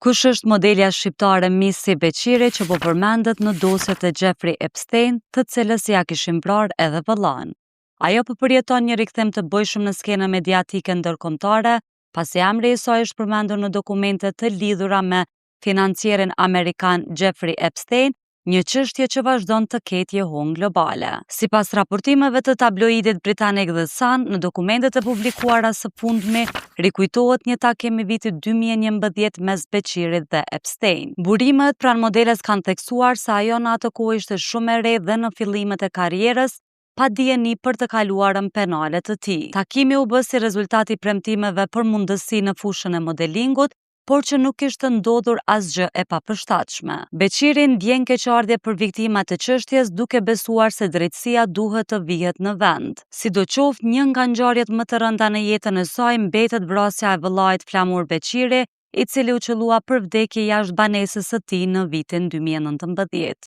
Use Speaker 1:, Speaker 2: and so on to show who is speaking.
Speaker 1: Kush është modelja shqiptare Misi Beqiri që po përmendet në dosjet e Jeffrey Epstein, të cilës ja kishin vrarë edhe vëllain? Ajo po përjeton një rikthim të bojshëm në skenën mediatike ndërkombëtare, pasi emri i saj është përmendur në dokumente të lidhura me financierin amerikan Jeffrey Epstein, një çështje që vazhdon të ketë jehon globale. Sipas raportimeve të tabloidit britanik The Sun, në dokumentet e publikuara së fundmi, rikujtohet një takim i vitit 2011 mes Beqirit dhe Epstein. Burimet pranë modeles kanë theksuar se ajo në atë kohë ishte shumë e re dhe në fillimet e karrierës, pa dijeni për të kaluarën penale të tij. Takimi u bë si rezultat i premtimeve për mundësi në fushën e modelingut, por që nuk kishte ndodhur asgjë e papërshtatshme. Beqiri ndjen keqardhje për viktimat e çështjes, duke besuar se drejtësia duhet të vihet në vend. Sidoqoftë, një nga ngjarjet më të rënda në jetën e saj mbetet vrasja e vëllait Flamur Beqiri, i cili u qellua për vdekje jashtë banesës së tij në vitin 2019.